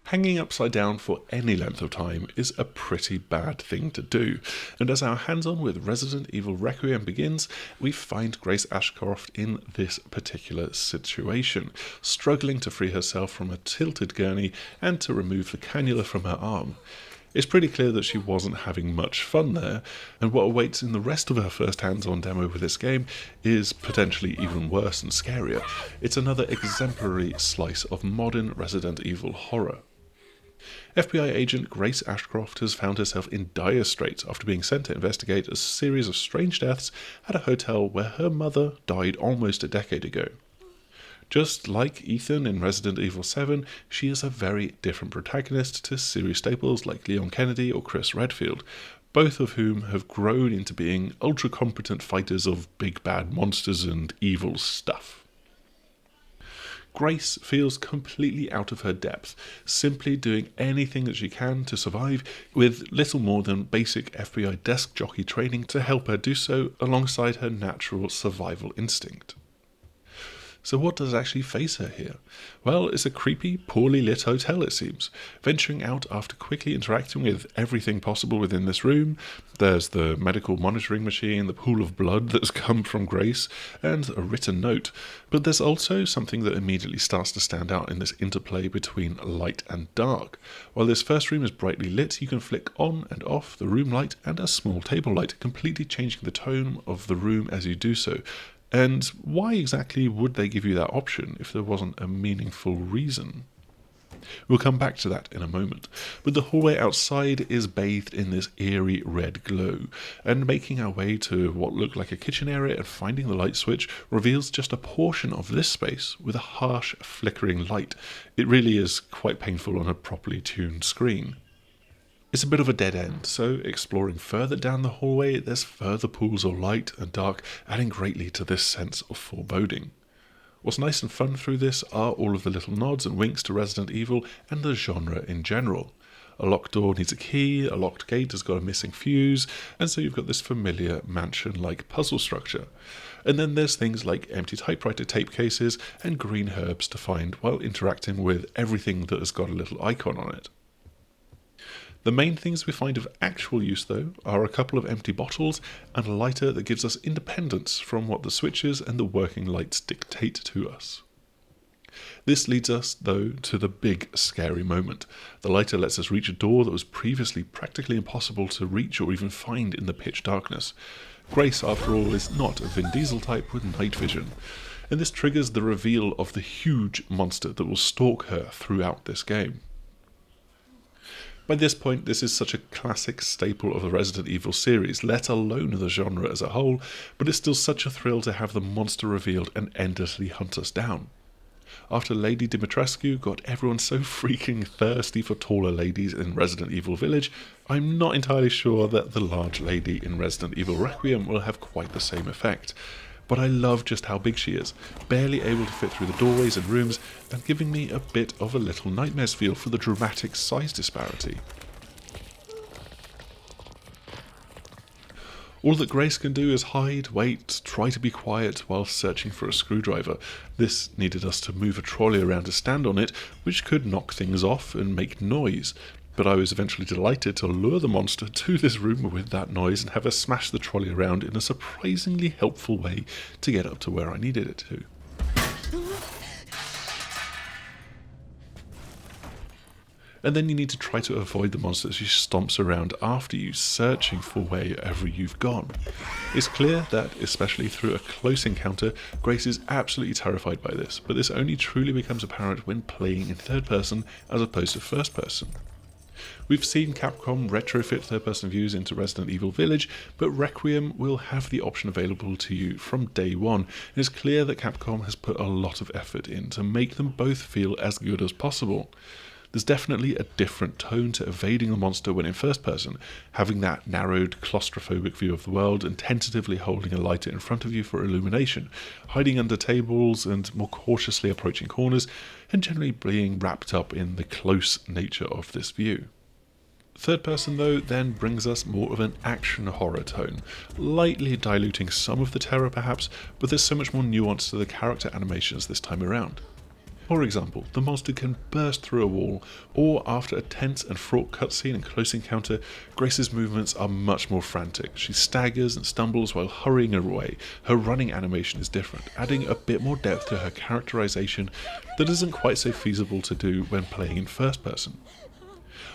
Hanging upside down for any length of time is a pretty bad thing to do, and as our hands-on with Resident Evil Requiem begins, we find Grace Ashcroft in this particular situation, struggling to free herself from a tilted gurney and to remove the cannula from her arm. It's pretty clear that she wasn't having much fun there, and what awaits in the rest of her first hands-on demo with this game is potentially even worse and scarier. It's another exemplary slice of modern Resident Evil horror. FBI agent Grace Ashcroft has found herself in dire straits after being sent to investigate a series of strange deaths at a hotel where her mother died almost a decade ago. Just like Ethan in Resident Evil 7, she is a very different protagonist to series staples like Leon Kennedy or Chris Redfield, both of whom have grown into being ultra-competent fighters of big bad monsters and evil stuff. Grace feels completely out of her depth, simply doing anything that she can to survive, with little more than basic FBI desk jockey training to help her do so alongside her natural survival instinct. So what does actually face her here? Well, it's a creepy, poorly lit hotel, it seems. Venturing out after quickly interacting with everything possible within this room, there's the medical monitoring machine, the pool of blood that's come from Grace, and a written note. But there's also something that immediately starts to stand out in this interplay between light and dark. While this first room is brightly lit, you can flick on and off the room light and a small table light, completely changing the tone of the room as you do so. And why exactly would they give you that option if there wasn't a meaningful reason? We'll come back to that in a moment, but the hallway outside is bathed in this eerie red glow, and making our way to what looked like a kitchen area and finding the light switch reveals just a portion of this space with a harsh flickering light. It really is quite painful on a properly tuned screen. It's a bit of a dead end, so exploring further down the hallway, there's further pools of light and dark, adding greatly to this sense of foreboding. What's nice and fun through this are all of the little nods and winks to Resident Evil and the genre in general. A locked door needs a key, a locked gate has got a missing fuse, and so you've got this familiar mansion-like puzzle structure. And then there's things like empty typewriter tape cases and green herbs to find while interacting with everything that has got a little icon on it. The main things we find of actual use, though, are a couple of empty bottles and a lighter that gives us independence from what the switches and the working lights dictate to us. This leads us, though, to the big scary moment. The lighter lets us reach a door that was previously practically impossible to reach or even find in the pitch darkness. Grace, after all, is not a Vin Diesel type with night vision, and this triggers the reveal of the huge monster that will stalk her throughout this game. By this point, this is such a classic staple of the Resident Evil series, let alone the genre as a whole, but it's still such a thrill to have the monster revealed and endlessly hunt us down. After Lady Dimitrescu got everyone so freaking thirsty for taller ladies in Resident Evil Village, I'm not entirely sure that the large lady in Resident Evil Requiem will have quite the same effect. But I love just how big she is, barely able to fit through the doorways and rooms, and giving me a bit of a Little Nightmares feel for the dramatic size disparity. All that Grace can do is hide, wait, try to be quiet while searching for a screwdriver. This needed us to move a trolley around to stand on it, which could knock things off and make noise. But I was eventually delighted to lure the monster to this room with that noise and have her smash the trolley around in a surprisingly helpful way to get up to where I needed it to. And then you need to try to avoid the monster as she stomps around after you, searching for wherever you've gone. It's clear that, especially through a close encounter, Grace is absolutely terrified by this, but this only truly becomes apparent when playing in third person as opposed to first person. We've seen Capcom retrofit third-person views into Resident Evil Village, but Requiem will have the option available to you from day one. It is clear that Capcom has put a lot of effort in to make them both feel as good as possible. There's definitely a different tone to evading the monster when in first person, having that narrowed, claustrophobic view of the world and tentatively holding a lighter in front of you for illumination, hiding under tables and more cautiously approaching corners, and generally being wrapped up in the close nature of this view. Third person, though, then brings us more of an action horror tone, lightly diluting some of the terror perhaps, but there's so much more nuance to the character animations this time around. For example, the monster can burst through a wall, or after a tense and fraught cutscene and close encounter, Grace's movements are much more frantic. She staggers and stumbles while hurrying away. Her running animation is different, adding a bit more depth to her characterization that isn't quite so feasible to do when playing in first person.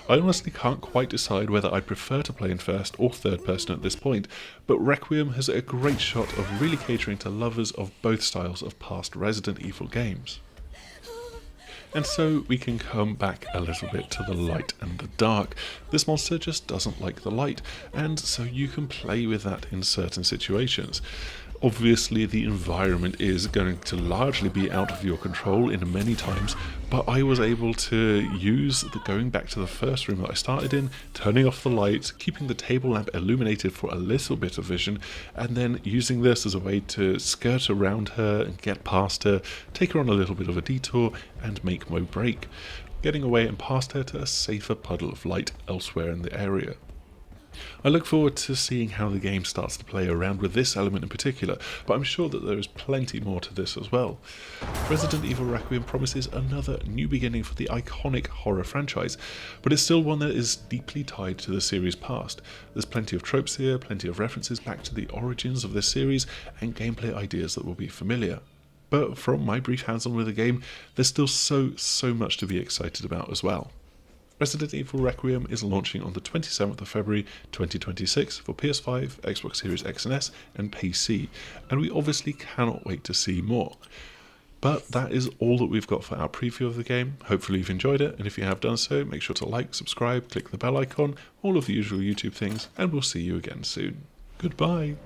I honestly can't quite decide whether I'd prefer to play in first or third person at this point, but Requiem has a great shot of really catering to lovers of both styles of past Resident Evil games. And so we can come back a little bit to the light and the dark. This monster just doesn't like the light, and so you can play with that in certain situations. Obviously the environment is going to largely be out of your control in many times, but I was able to use going back to the first room that I started in, turning off the lights, keeping the table lamp illuminated for a little bit of vision, and then using this as a way to skirt around her and get past her, take her on a little bit of a detour and make my break, getting away and past her to a safer puddle of light elsewhere in the area. I look forward to seeing how the game starts to play around with this element in particular, but I'm sure that there is plenty more to this as well. Resident Evil Requiem promises another new beginning for the iconic horror franchise, but it's still one that is deeply tied to the series' past. There's plenty of tropes here, plenty of references back to the origins of this series, and gameplay ideas that will be familiar. But from my brief hands-on with the game, there's still so much to be excited about as well. Resident Evil Requiem is launching on the 27th of February 2026 for PS5, Xbox Series X and S, and PC, and we obviously cannot wait to see more. But that is all that we've got for our preview of the game. Hopefully you've enjoyed it, and if you have done so, make sure to like, subscribe, click the bell icon, all of the usual YouTube things, and we'll see you again soon. Goodbye!